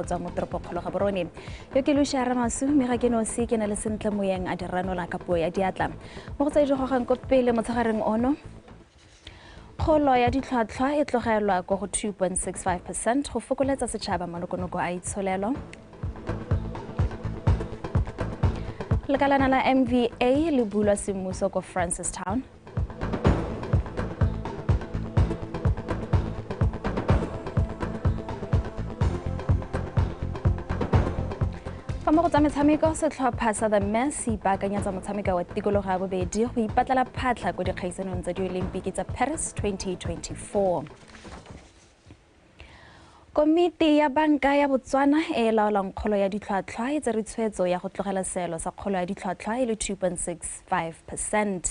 go tswa mo toropokgolo Gaborone yo ke Lucia Ramasu mme ga ke no se ke na le sentle moyeng a diranola ka puo ya diatla mo go tsa go gang ko pele motsagareng ono kgolo ya ditlhwatlhwa e tlogelwa go 2.65% go fokoletsa setšhaba manokonoko a itsholelo. Lekalana la MVA le bulwa semmuso ko Francistown. Fa mo go tsa metshameko setlhopha sa The Mess se ipaakanyetsa motshameko wa tikologo ya bobedi go ipatlela phatlha ko dikgaisanong tsa di-Olympic tsa Paris 2024. Komiti ya Banka ya Botswana e laolang kgolo ya ditlhwatlhwa e tsere tshwetso ya go tlogela seelo sa kgolo ya ditlhwatlhwa e le 2.65%.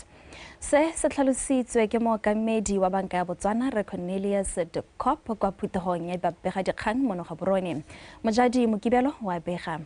Se tlhalositswe ke mookamedi wa Banka ya Botswana Re Cornelius Dikop kwa phuthegong ya babegadikgang mo Gaborone. Mojadi Mokibelo wa bega.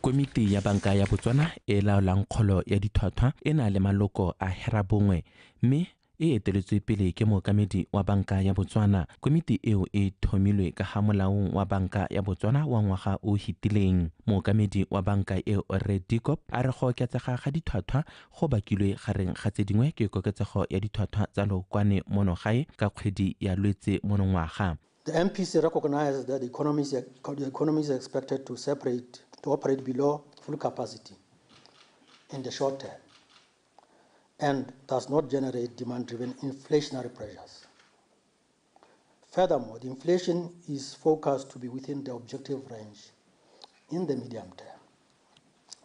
Komiti ya Banka ya Botswana e laolang kgolo ya ditlhwatlhwa e na le maloko a herabongwe mme e eteletswe pele ke mookamedi wa Banka ya Botswana. Komiti eo e thomilwe ka ga molaong wa Banka ya Botswana wa ngwaga o hitileng. Mookamedi wa banka eo Re Dikop a re go oketsega ga ditlhwatlhwa go bakilwe gareng ga tse dingwe ke koketsego ya ditlhwatlhwa tsa lookwane mono gae ka kgwedi ya Lwetse mono ngwaga. The MPC recognizes that the economy is expected to operate below full capacity in the short term and does not generate demand-driven inflationary pressures. Furthermore, the inflation is forecast to be within the objective range in the medium term.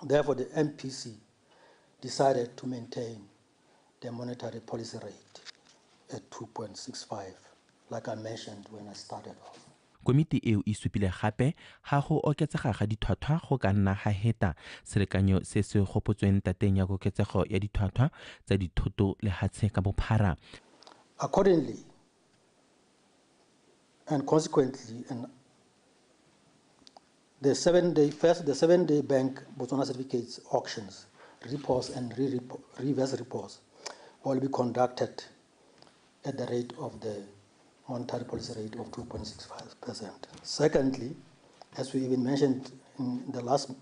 Therefore, the MPC decided to maintain the monetary policy rate at 2.65, like I mentioned when I started off. Komiti eo e supile gape ga go oketsega ga ditlhwatlhwa go ka nna ga heta selekanyo se se gopotsweng tateng ya koketsego ya ditlhwatlhwa tsa dithoto le hatshe ka bophara. Accordingly and consequently, the seven-day bank Botswana certificates auctions, repos and reverse repos will be conducted at the rate of the monetary policy rate of 2.65%. Secondly, as we even mentioned in the last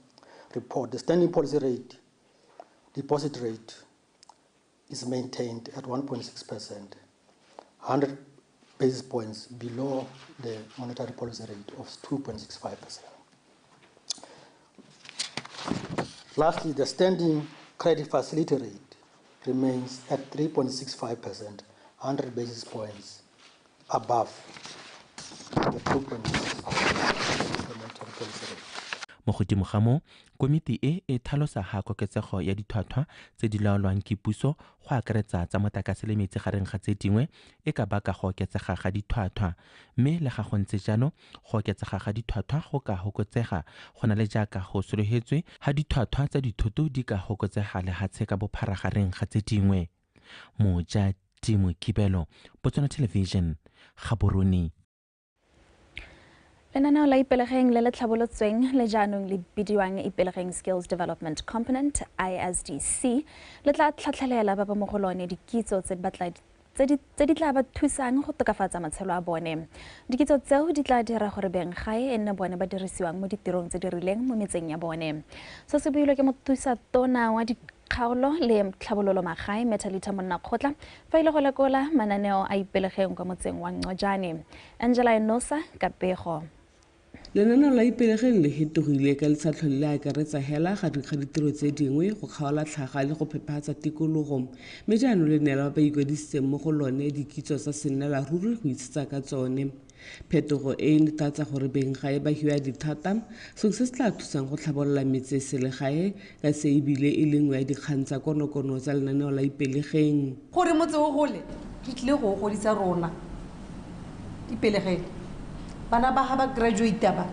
report, the standing policy rate, deposit rate, is maintained at 1.6%, 100 basis points below the monetary policy rate of 2.65%. Lastly, the standing credit facility rate remains at 3.65%, 100 basis points above the 2.65% monetary policy rate. Mo godimo ga mo, komiti e tlhalosa ga koketsego ya ditlhwatlhwa tse di laolwang ke puso go akaretsa tsa motlakase le metsi gareng ga tse dingwe e ka baka go oketsega ga ditlhwatlhwa mme le ga go ntse jalo go oketsega ga ditlhwatlhwa go ka hokotsega go na le jaaka go sologetswe ga ditlhwatlhwa tsa dithoto di ka hokotsega le hatshe ka bophara gareng ga tse dingwe. Mojadi Mokibelo, Botswana Television, Gaborone. Lenaneo la ipelegeng le le tlhabolotsweng le jaanong le bidiwang Ipelegeng Skills Development Component ISDC le tla tlhatlhelela ba ba mo go lone dikitso tse di tla ba thusang go tokafatsa matshelo a bone. Dikitso tseo di tla dira gore beng gae e nne bone ba dirisiwang mo ditirong tse di rileng mo metseng ya bone. Se se builwe ke mothusa tona wa dikgaolo le tlhabololo magae Metalita Monnakgotla fa ile go lekola mananeo a ipelegeng kwa motseng wa Ngojane. Angela Enosa ka pego. Lenaneo la ipelegeng le hetogile ka letlhatlho le akaretsa hela ga ditiro tse dingwe go kgaola tlhaga le go phephatsa tikologo mme jaanong le neela ba ikwadisitseng mo go lone dikitso tsa sennela ruri go itsetsa ka tsone. Phetogo e netefatsa gore beng gae ba hiwa dithata seo se tla thusang go tlhabolola metseselegae ka se ebile e le nngwe ya dikgang tsa konokono tsa lenaneo la ipelegeng. Gore motse o gole re tlile go godisa rona ipelegeng bana ba ha ba graduate ba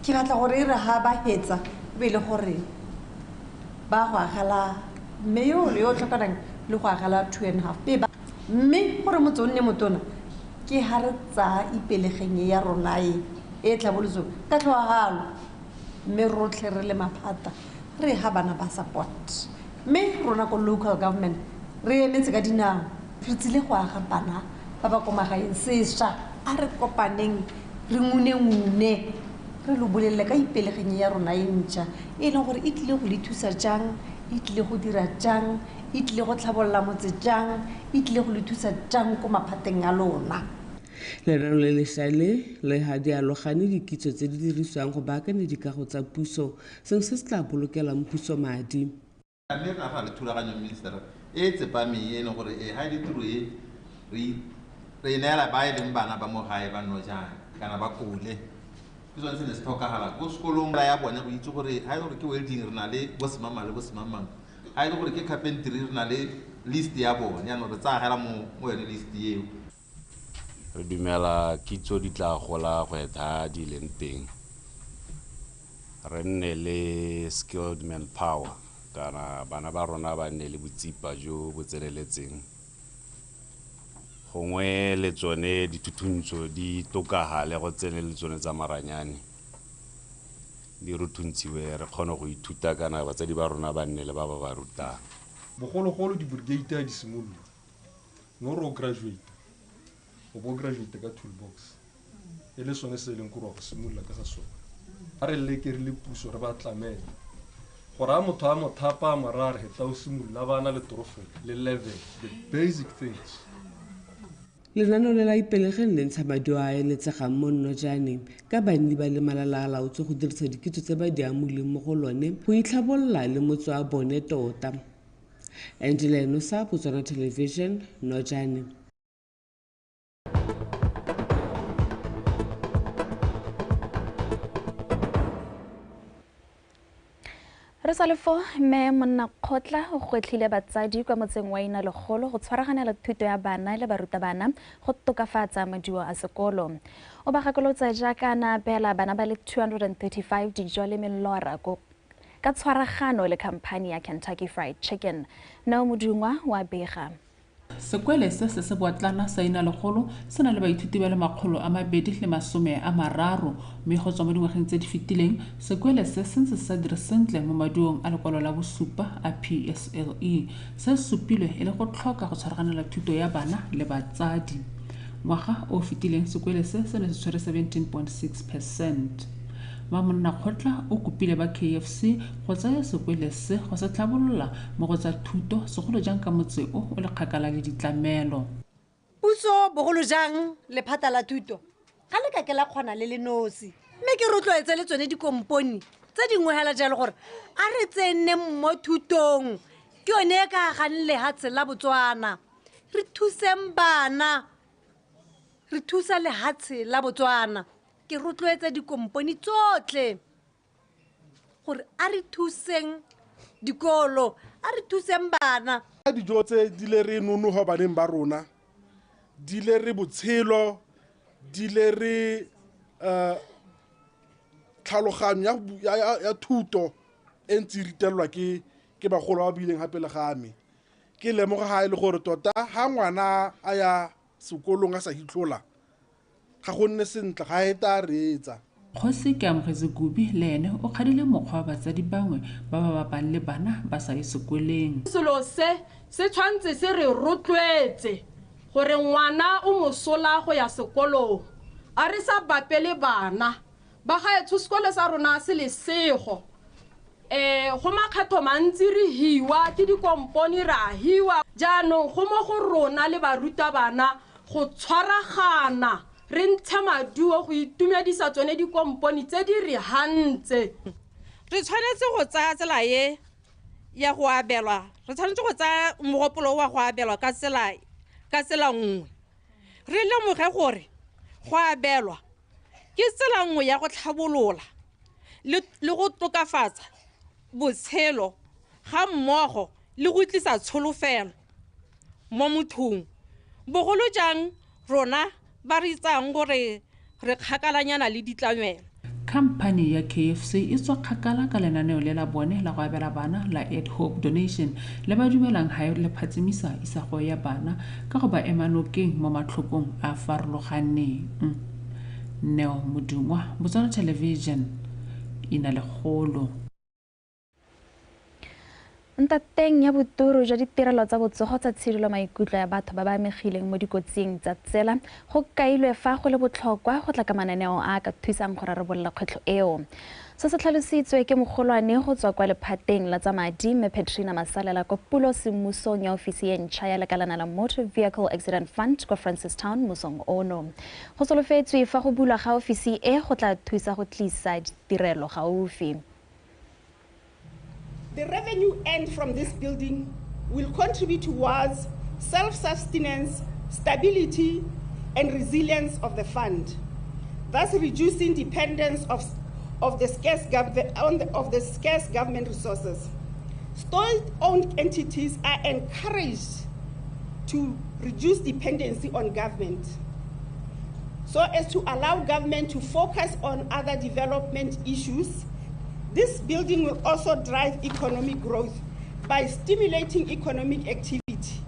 ke batla gore e re ha ba hetsa be le gore ba go agala mme yo tlhokanang le go agala 2.5 mme gore motse o nne motona ke ha re tsa ipelegeng ya rona e tlhaboloso ka tlhoagalo mme rotlhe re le maphata re ha bana ba support mme rona ko local government re emetse ka dinao re tsile go aga bana ba ba ko magaeng sešwa a re kopaneng re ngune re lo bolelle ka ipelegeng ya rona e ntšha e leng gore e tlile go le thusa jang, e tlile go dira jang, e tlile go tlhabolola motse jang, e tlile go le thusa jang ko maphateng a lona. Lenaneo le lešale le ga di alogane dikitso tse di dirisiwang go baakanya dikago tsa puso seo se se tla bolokelang puso madi. Mme re naga le thulaganyo minister e tsepameng e leng gore ga ditiro e re neela ba e leng bana ba mo gae ba nojang kana ba kole ke tsone se ne se tlhokagala ko sekolong ya bone go itse gore ga e gore ke welding re na le bosemama le bosemamang, ga e le gore ke carpentry re na le list ya bone yaanong re tsagela mo yone list eo. Re dumela kitso di tla gola go eta di leng teng, re nne le skilled manpower kana bana ba rona ba nne le botsipa jo bo tseneletseng, gongwe le tsone dithuthuntso di tokagale go tsene le tsone tsa maranyane di rutuntsiwe re kgone go ithuta kana batsadi ba rona ba nne le ba ba rutang. Bogologolo di brigade di simolola no ro graduate o bo graduate ka toolbox e le sone se leng go simolola ka sa sone a re le ke re le puso re ba tlamela gore a motho a mothapa marare heta o simolola bana le trofeo le level the basic things. Lenaneo le la ipelegeng le ntsha madio a eletsegang mo nnojane ka banni ba le malala-a-laotswe go dirisa dikitso tse ba di amoleng mo go lone go itlhabolola le motso wa bone tota. Angela Nosa, Botswana Television, Nojane. Re sa lefo mme Monnakgotla o gwetlhile batsadi kwa motseng wa Inalegolo go tshwaraganela thuto ya bana le barutabana go tokafatsa maduo a sekolo. O ba gakolotsa jaaka na bela bana ba le 235 dijo le melora ka tshwaragano le khamphani ya Kentucky Fried Chicken. Nao Modungwa wa bega. Sekwele se se Botswana sa Inalegolo se na le baithuti ba le 230 mme go tswa mo dingwageng tse di fetileng sekwele se sentse sa dire sentle mo maduong a lekwalo la bosupa a PSLE se supilwe e le go tlhoka go tshwaraganela thuto ya bana le batsadi. Ngwaga o fetileng sekwele se se ne se tshwere 17.6%. Monnakgotla o kopile ba KFC go tsaya sekwele se go se tlhabolola mo go tsa thuto segolo jang ka motse o le kgakala le ditlamelo. Puso bogolo jang lephata la thuto ga le ka ke la kgona le nosi mme ke rotloetse le tsone dikomponi tse dingwe hela jalo gore a re tsene mo thutong ke yone e ka gane lehatshe la Botswana re thuseng bana re thusa lehatshe la Botswana. Ke rotloetsa dikomponi tsotlhe gore a re thuseng dikolo a re thuseng bana. Dijo tse di le re nonoga baneng ba rona di le re botshelo di le re tlhaloganyo ya thuto e ntse ritelwa ke bagolo ba bileng gape le game ke lemoga ga e le gore tota ga ngwana a ya sekolong a sa hitlola ga go nne sentle ga e ta reetsa. Kgosi ke amogetse Gubi le ene o kgadile mokgwa wa batsadi bangwe ba ba bapang le bana ba sa ye sekoleng. Selo se tshwantse se re rotloetse gore ngwana o mosola go ya sekolong a re sa bapele bana ba gaetsho sekolo sa rona se lesego. Go makgetho mantsi re hiwa ke dikomponi ra hiwa jaanong go mo go rona le barutabana go tshwaragana re ntsha maduo go itumedisa tsone dikomponi tse di re hantse. Re tshwanetse go tsaya tsela ye ya go abelwa re tshwanetse go tsaya mogopolo wa go abelwa ka tsela nngwe re lemoge gore go abelwa ke tsela nngwe ya go tlhabolola le go tokafatsa botshelo ga mmogo le go tlisa tsholofelo mo mothong bogolo jang rona ba re itsang gore re kgakalanyana le ditlamelo. Khamphani ya KFC e tswa kgakala ka lenaneo le la bone la go abela bana la Ad Hope Donation le ba dumelang ha le phatsimisa isago ya bana ka go ba ema nokeng mo matlhokong a farologaneng. Neo Modungwa, Botswana Television, Inalegolo. Ntateng ya boturu jwa ditirelo tsa botsogo tsa tshedilo maikutlo ya batho ba ba amegileng mo dikotsing tsa tsela go kailwe fa go le botlhokwa go tla ka mananeo a ka thusang go rarabolola kgwetlho eo. Se se tlhalositswe ke mogolwane go tswa kwa lephateng la tsa madi mme Petrina Masalela kwa pulo semmusong ya ofisi e ntšha ya lekalana la Motor Vehicle Accident Fund kwa Francistown mosong ono. Go solofetswe fa go bulwa ga ofisi e go tla thusa go tlisa ditirelo gaufi. The revenue earned from this building will contribute towards self-sustenance, stability, and resilience of the fund, thus reducing dependence of the scarce government resources. State-owned entities are encouraged to reduce dependency on government, so as to allow government to focus on other development issues. This building will also drive economic growth by stimulating economic activity,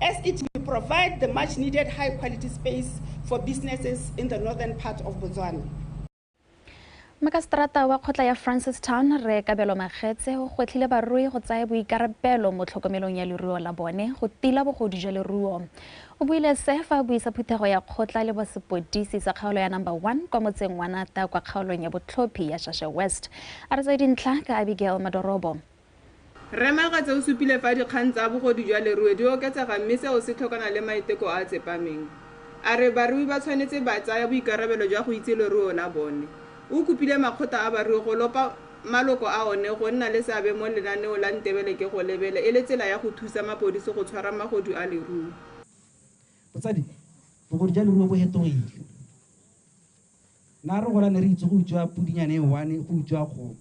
as it will provide the much-needed high-quality space for businesses in the northern part of Botswana. Makastrata wa kgotla ya Francistown re Kabelo Magetse go gwetlhile barui go tsaya boikarabelo mo tlhokomelong ya leruo la bone go tila bogodu jwa leruo. O buile se fa buisa phuthego ya kgotla le bosepodisi sa kgaolo ya number 1 kwa motseng wa Nata kwa kgaolong ya Botlhophi ya Shasha West. A re tsa dintlha ka Abigail Madorobo. Re Magatse o supile fa dikgang tsa bogodu jwa leruo di oketsega mme seo se tlhokana le maiteko a tsepameng. A re barui ba tshwanetse ba tsaya boikarabelo jwa go itse leruo la bone. O kopile makgotla a barui go lopa maloko a one go nna le seabe mo lenaneo la Ntebele ke go lebele e le tsela ya go thusa mapodisi go tshwara magodu a leruo. Botsadi bogodu jwa leruo bo hetogile. Na re gola ne re itse go utswa pudinyane e 1 go utswa go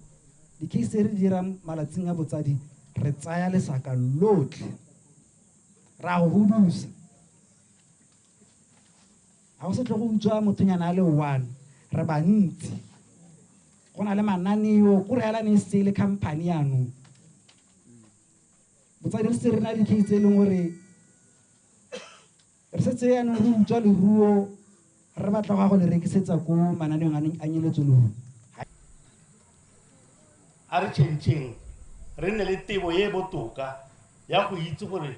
di-case re dira malatsing a botsadi re tsaya lesaka lotlhe ra go budusa ga go se tle go utswa mothonyana a le 1 re bantsi go na le mananeo go reelane se le company yano botsadi re se re na di-case e leng gore re setse yaanong re utswa leruo re batla go le rekisetsa ko mananeong a nyeletso leruo a re tšhentšheng re nne le tebo ye botoka ya go itse gore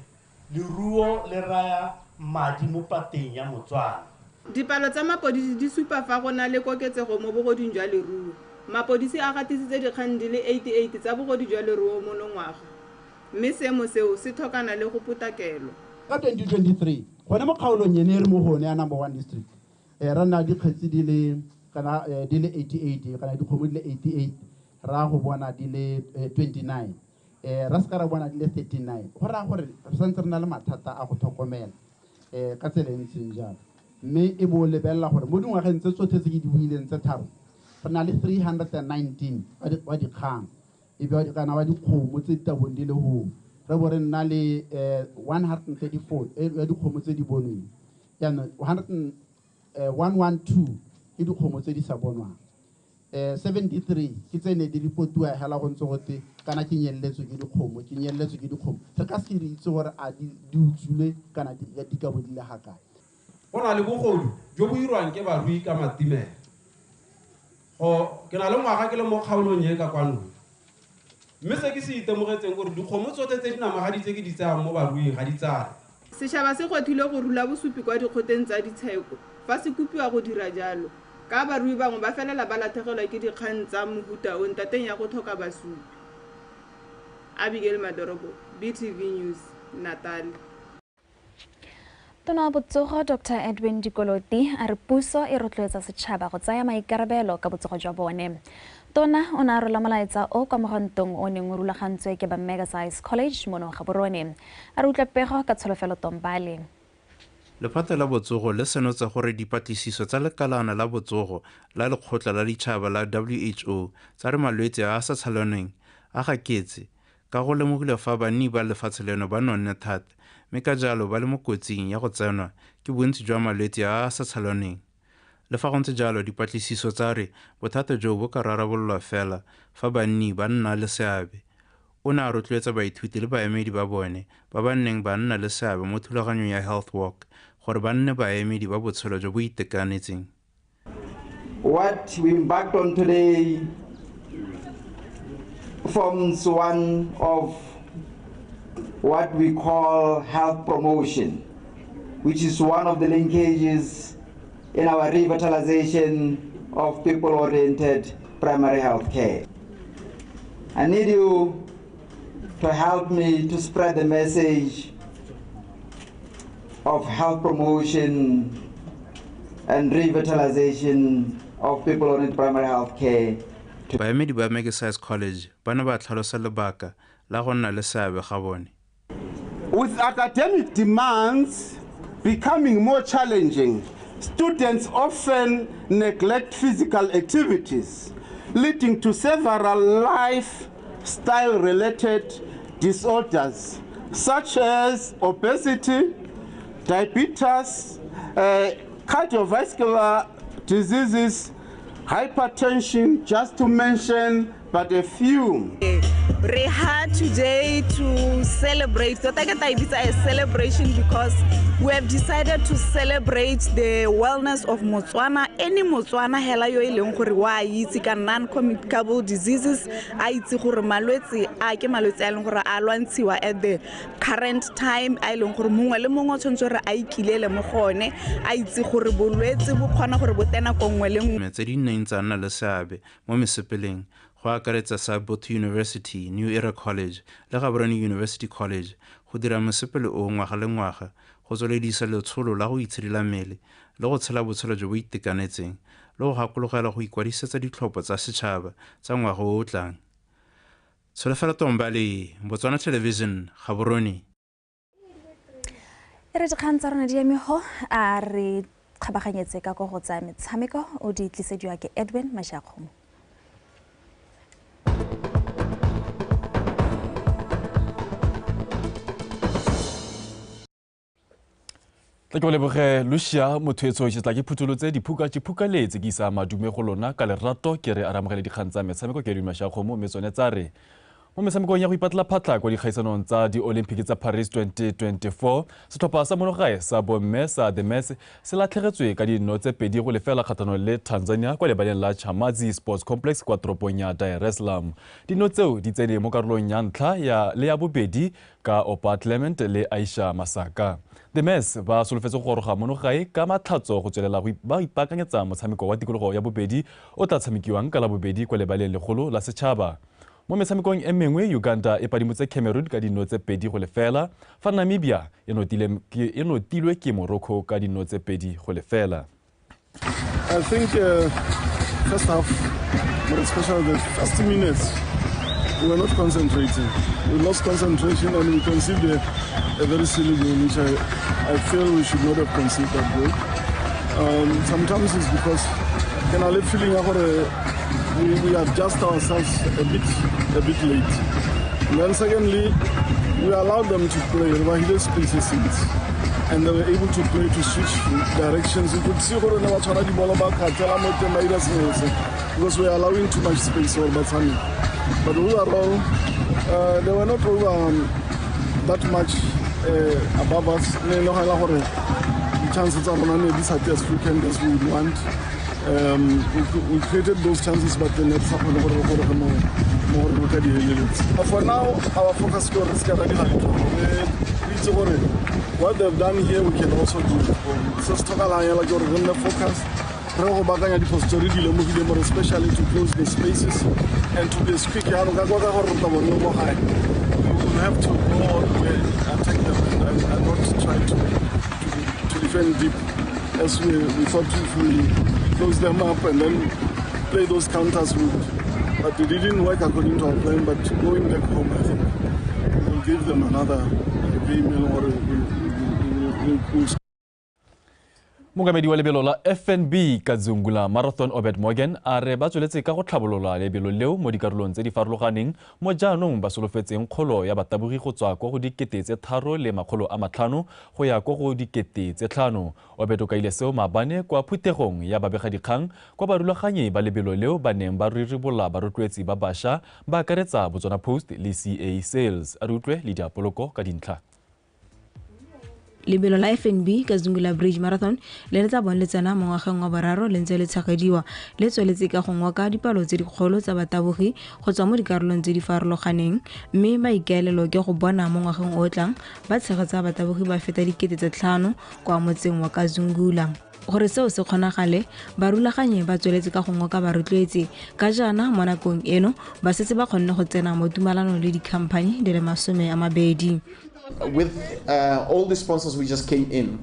leruo le raya madi mo pateng ya Motswana. Dipalo tsa mapodisi di supa fa go na le koketsego mo bogodung jwa leruo. Mapodisi a gatisitse dikgang di le 88 tsa bogodu jwa leruo mo ngwaga, mme seemo seo se tlhokana le go potakelwa. Ka 2023 gone mo kgaolong yene re mo gone ya number 1 district ra nna dikgetsi di le 88 kana dikgomo di le 88 ra go bona di le 29 ra ska ra bona di le 39 go ra gore re santse re na le mathata a go tlhokomela ka tsela e ntseng jalo mme e bo lebella gore mo dingwageng tse tsotlhe tse ke di buileng tse tharo re na le 319 wa dikgang e be kana wa dikgomo tse di tabong di le ho re bo re nna le 134 ya dikgomo tse di bonweng yana 112 ke dikgomo tse di sa bonwang 73 ke tsene di ripotiwa hela go ntse gote kana ke nyelletswe ke dikgomo re ka se itse gore a di utswile kana di ka bodile ha kae go na le bogodu jo bo irwang ke barui ka matimela ke na le ngwaga ke le mo kgaolong ye ka kwano mme se ke se itemogetseng gore dikgomo tsotlhe tse di namagaditse ke di tsayang mo baruing ga di tsale. Setšhaba se kgothile go rula bosupi kwa dikgoteng tsa ditsheko fa se kopiwa go dira jalo ka barui bangwe ba felela ba latlhegelwa ke dikgang tsa mohuta o ntateng ya go tlhoka basupi. Abigail Madorobo, BTV News, Natal. Tona wa botsogo Dr. Edwin Dikoloti a re puso e rotloetsa setšhaba go tsaya maikarabelo ka botsogo jwa bone. Tona o ne a rola molaetsa o kwa mogontong o neng o rulagantswe ke ba Megasize College mo Gaborone. A re utlwa pego ka Tsholofelo Tombale. Lephata la botsogo le senotse gore dipatlisiso tsa lekalana la botsogo la lekgotla la ditšhaba la WHO tsa re malwetse a a sa tshalaneng a gaketse ka go lemogile fa banni ba lefatshe leno ba nonne thata mme ka jalo ba le mo kotsing ya go tsenwa ke bontsi jwa malwetse a a sa tshalaneng. Le fa go ntse jalo dipatlisiso tsa re bothata jo bo ka rarabololwa fela fa banni ba nna le seabe. O ne a rotloetsa baithuti le baemedi ba bone ba ba nneng ba nna le seabe mo thulaganyong ya Health Walk gore ba nne baemedi ba botshelo jo bo itekanetseng. What we embarked on today forms one of what we call health promotion, which is one of the linkages in our revitalization of people-oriented primary health care. I need you to help me to spread the message of health promotion and revitalization of people-oriented primary health care. Baemedi ba Megasize College bana ba tlhalosa lebaka la go nna le seabe ga bone. With academic demands becoming more challenging, students often neglect physical activities, leading to several lifestyle-related disorders such as obesity, diabetes, cardiovascular diseases, hypertension, just to mention but a few. We're here today to celebrate. It's a celebration because we have decided to celebrate the wellness of Botswana. Any Botswana hela yo ileng gore wa itse ka non-communicable diseases a itse gore malwetse a ke malwetse a ileng gore a lwantshiwa at the current time a ileng gore mongwe le mongwe o tshwantse gore a ikilele mo gone a itse gore bolwetse bo kgona gore bo tena kongwe le ngwe. Tse di neng tsa nna le seabe mo mesepeleng go akaretsa sa Both University, New Era College le Gaborone University College go dira mosepele o ngwaga le ngwaga go tsweledisa letsholo la go itshedila mmele le go tshela botshelo jo bo itekanetseng le go gakologela go ikwadisetsa ditlhopho tsa setšhaba tsa ngwaga o o tlang. Tsholofelo Tombale, Botswana Television, Gaborone. Re dikgang tsa rona di emigo a re kgabaganyetse ka go go tsa metshameko o di tlisediwa ke Edwin Mashakgomo. Ke leboge Lucia mothoetso ke tla ke phutulotse diphukaletse ke isa madume go lona ka lerato ke re aramogele dikgang tsa metshameko ke di Mashakgomo me tsone tsa re mo metshamekong ya go ipatla phatla kwa dikgaisanong tsa di-Olympic tsa Paris 2024 setlhopha sa monogae sa bomme sa The Mets se latlhegetswe ka dino tse pedi go lefela kgatlhanong le Tanzania kwa lebaleng la Chamazi Sports Complex kwa toropong ya Dar es Salaam. Dino tseo di tsene mo karolong ya ntlha le ya bobedi ka Opa Clement le Aisha Masaka. The Mets ba solofetse go goroga monogae ka matlhatso go tswelela ba ipaakanyetsa motshameko wa tikologo ya bobedi o tla tshamekiwang ka la bobedi kwa lebaleng legolo la setšhaba. Mo metshamekong e mengwe Uganda e padimotse Cameroon ka dino tse pedi go lefela fa Namibia e notilwe ke Morocco ka dino tse pedi go lefela. I think first half, more especially the first 2 minutes, we were not concentrating. We lost concentration and we conceded a very silly goal, which I feel we should not have conceded that goal. Sometimes it's because we adjust ourselves a bit late. And then secondly, we allowed them to play spaces, and they were able to play to switch directions. You could see because we are allowing too much space for Botswana. But overall, they were not that much above us. The chances are maybe as frequent as we would want. We created those chances, but the net for now, our focus is what they've done here, we can also do. So focus, especially to close the spaces and to be as quick. We will have to go all the way and attack them and not try to defend deep, as we thought if we close them up and then play those counters but it didn't work according to our plan. But going back home, I think we'll give them another game or we'll Mogamedi wa lebelo la FNB Kazungula Marathon Obed Morgan a re ba tsweletse ka go tlhabolola lebelo leo mo dikarolong tse di farologaneng mo jaanong ba solofetseng kgolo ya batabogi go tswa go dikete tse 3,500 go ya go dikete tse 5. Obed o kaile seo maabane kwa phuthegong ya babegadikgang kwa barulaganyi ba lebelo leo ba neng ba riribola barotloetsi ba bašwa ba akaretsa Botswana Post le CA Sales. A re utlwe le diapoloko ka dintlha. lebelo la FNB ka Zungula Bridge Marathon le letsa bon le tsena mo ngwageng wa boraro le ntse le tshegediwa le tsweletse ka go ngoka dipalo tse dikgolo tsa batabogi go tswa mo dikarolong tse di farologaneng mme maikaelelo ke go bona mo ngwageng o tlang ba tshegetsa batabogi ba feta 5,000 kwa motseng wa Zungula. Gore seo se kgonagale barulaganye ba tsweletse ka go ngoka barutloetse ka jana mo nakong eno ba setse ba kgonne go tsena mo tumalano le dikhamphani di le 20. With all the sponsors we just came in,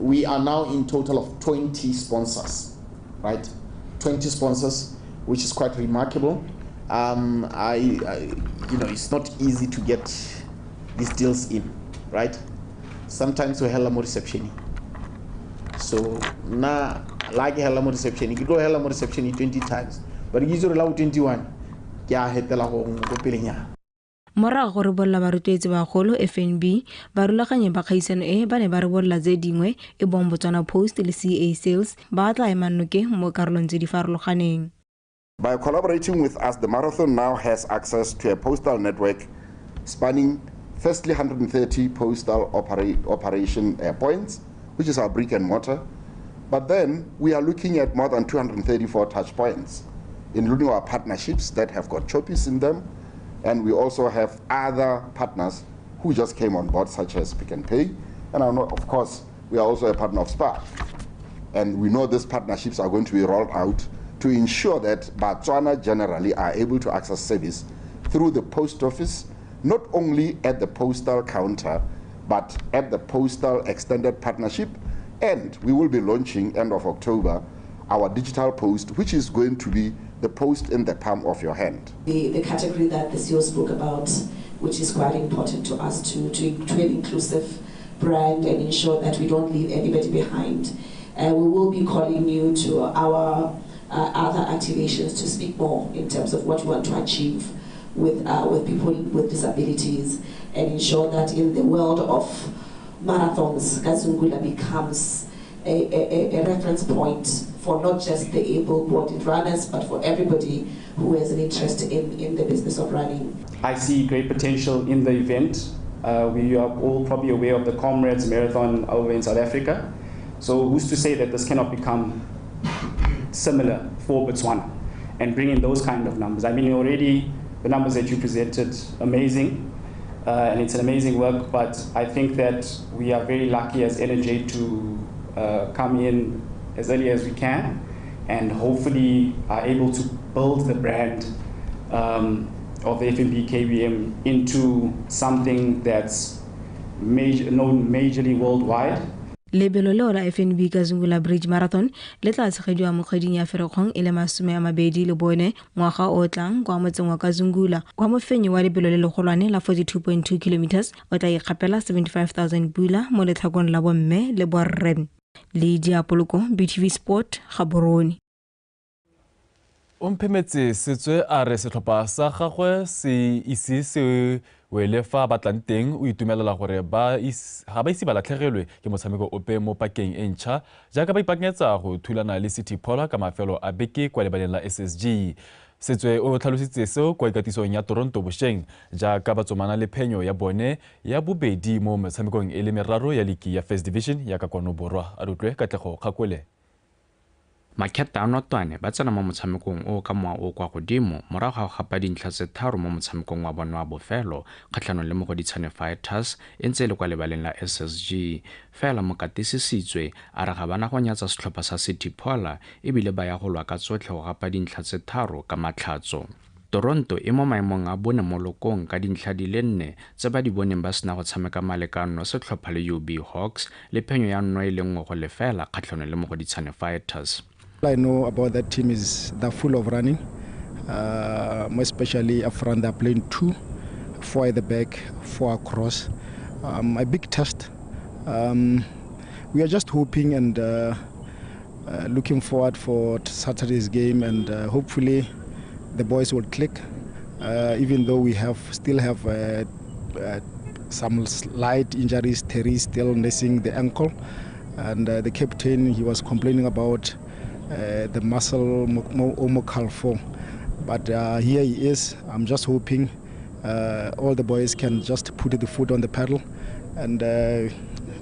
we are now in total of 20 sponsors, right? 20 sponsors, which is quite remarkable. It's not easy to get these deals in, right? Sometimes we have more reception. So now, like we have more reception, you can go have more reception 20 times, but you usually allow 21. Morago go re bolla barutetse ba golo FNB ba rulaganye ba kgaisano e ba ne ba re bolla tse dingwe e bong Botswana Post le CA Sales ba tla emannoke mo karolong tse di farologaneng. By collaborating with us, the marathon now has access to a postal network spanning firstly 130 postal operation points, which is our brick and mortar, but then we are looking at more than 234 touch points, including our partnerships that have got choppies in them. And we also have other partners who just came on board, such as Pick and Pay. And of course, we are also a partner of SPAR. And we know these partnerships are going to be rolled out to ensure that Botswana generally are able to access service through the post office, not only at the postal counter, but at the postal extended partnership. And we will be launching end of October our digital post, which is going to be the post in the palm of your hand. The category that the CEO spoke about, which is quite important to us to an inclusive brand and ensure that we don't leave anybody behind. We will be calling you to our other activations to speak more in terms of what we want to achieve with people with disabilities and ensure that in the world of marathons, Zungula becomes a reference point for not just the able-bodied runners, but for everybody who has an interest in the business of running. I see great potential in the event. We are all probably aware of the Comrades Marathon over in South Africa. So who's to say that this cannot become similar for Botswana and bring in those kind of numbers? I mean, already the numbers that you presented, amazing, and it's an amazing work, but I think that we are very lucky as NJ to come in as early as we can and hopefully are able to build the brand of the FNB KBM into something that's known majorly worldwide. Lebelo leo la FNB ka Zungula Bridge Marathon le tla tshegediwa mo kgweding ya Ferikgong e le 24 ngwaga o tlang kwa motseng wa Zungula kwa mofenyi wa lebelo le legolwane la 42.2 km o tla ikgapela 75,000 bula mo letlhakong la bomme le borre. Lydia Poloko, BTV Sport, Gaborone. O mpemetse setswe a re setlhopha sa gagwe se isi se wele fa batlang teng o itumelela gore ga ba isi ba latlhegelwe ke motshameko ope mo pakeng e ntšha jaaka ba ipakanyetsa go thulana le City Pola ka mafelo a beke kwa lebaleng la SSG. Setswe o tlhalositse seo kwa ikatisong ya Toronto bošeng jaaka ba tsomana le phenyo ya bone ya bobedi mo metshamekong e le meraro ya ligi ya First Division ya ka kwano borwa. A rutlwe Katlego Kgakole. Makheta a notwane ba tsena mo motshamekong o ka moa o kwa godimo morago ga go gapa dintlha tse tharo mo motshamekong wa bona wa bofelo kgatlhanong le Mogoditšhane Fighters e ntse le kwa lebaleng la SSG. Fela mokatisi Setswe a re ga bana go nyatsa setlhopha sa City Pola ebile ba ya go lwa ka tsotlhe go gapa dintlha tse tharo ka matlhatso. Toronto e mo maemong a bone mo lokong ka dintlha di le 4 tse ba di boneng ba sena go tshameka malekano setlhopha le UB Hawks le phenyo ya nno e le nngwe go lefela kgatlhanong le Mogoditšhane Fighters. I know about that team is they're full of running, more especially up front they're playing 2, 4 at the back, 4 across. A big test. We are just hoping and looking forward for Saturday's game and hopefully the boys will click, even though we still have some slight injuries. Terry is still nursing the ankle and the captain, he was complaining about the muscle Omocal4, but here he is. I'm just hoping all the boys can just put the foot on the pedal and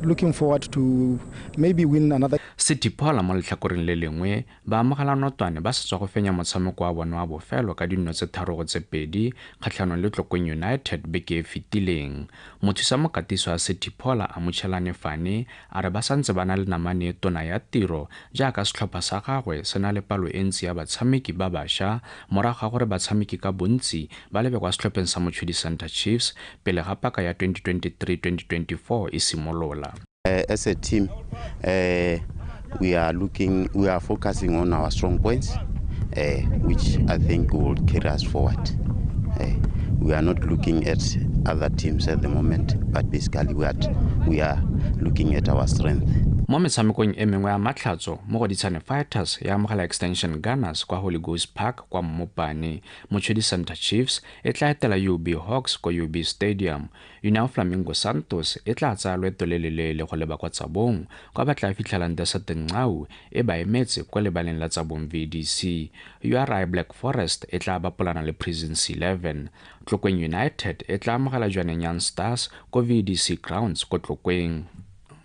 looking forward to maybe win another. Setiphola mo letlhakoreng le lengwe ba amogela notwane ba setswa go fenya motshameko wa bona wa bofelo ka dinno tse 3-2 kgatlhanong le Tlokwe United beke e fetileng. Mothusa mokatiso wa Setiphola AMOGELA Fane a re ba santse ba na le namane tona ya tiro jaaka setlhopha sa gagwe se na le palo e ntsi ya batshameki ba bašwa morago ga gore batshameki ka bontsi ba lebe kwa setlhopheng sa Television-Dikgang Chiefs pele ga paka ya 2023-2024 e simolola. As a team, we are focusing on our strong points, which I think will carry us forward. We are not looking at other teams at the moment, but basically we are looking at our strength. Mo metshamekong e mengwe ya matlhatso mo go Ditshane Fighters ya amogela Extension Gunners kwa Holy Ghost Park kwa Mmopane. Television-Dikgang Chiefs e tla etela UB Hawks kwa UB Stadium. União Flamingo Santos e tla tsaya loeto le lelele go leba kwa Tsabong kwa ba tla fitlhelang Desert Nqawu e ba emetse kwa lebaleng la Tsabong VDC. URI Black Forest e tla bapolana le Prisons 11. Tlokwe United e tla amogela Jwaneng Young Stars kwa VDC Grounds kwa Tlokweng.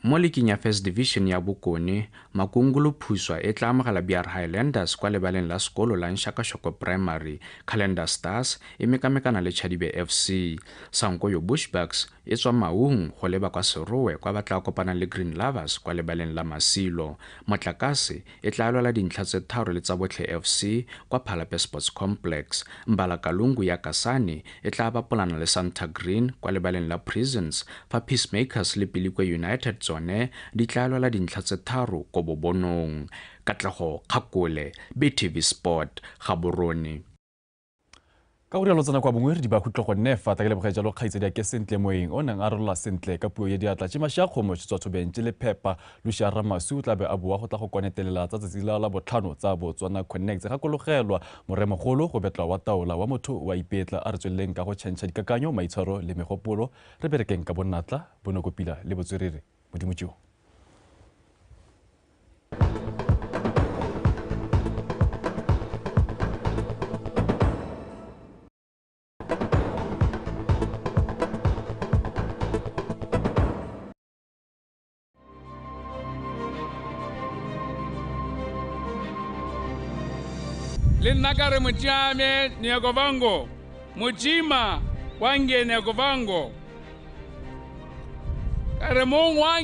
Mo leking ya First Division ya Bokone, Makungulu Phuswa e tla amogela BR Highlanders kwa lebaleng la sekolo la Nshakashoko Primary. Calendar Stars e mekamekana le Chadibe FC. Sankoyo Bushbucks e tswa Maung go leba kwa Serowe kwa ba tla kopana le Green Lovers kwa lebaleng la Masilo. Motlakase e tla lwela dintlha tse 3 le tsa Botlhe FC kwa Phalape Sports Complex. Mbalakalungu ya Kasane e tla bapolana le Santa Green kwa lebaleng la Prisons fa Peacemakers le Pilikwe United tsone di tla lwela dintlha tse 3 ko Bobonong. Katlego Kgakole, BTV Sport, Gaborone. Ka go rialo tsena kwa bongwe re di ba khutlo go nefa ta ke leboga jalo kgaitsedi ya ke sentle moeng o nang a rola sentle ka puo ye diatla tse masha khomo tshitswa tshobentse le phepa Lucia Ramasu tla be a bua go tla go konetelela tsa tsatsi la botlhano tsa Botswana Connect ga kologelwa moremogolo go betla wa taola wa motho wa ipetla a re tsweleng ka go tšhentšha dikakanyo maitshwaro le megopolo re berekeng ka bonnatla bonokopila le botswerere modimo. Linnakare mutiame niagovango mutima wange niagovango kare mongwange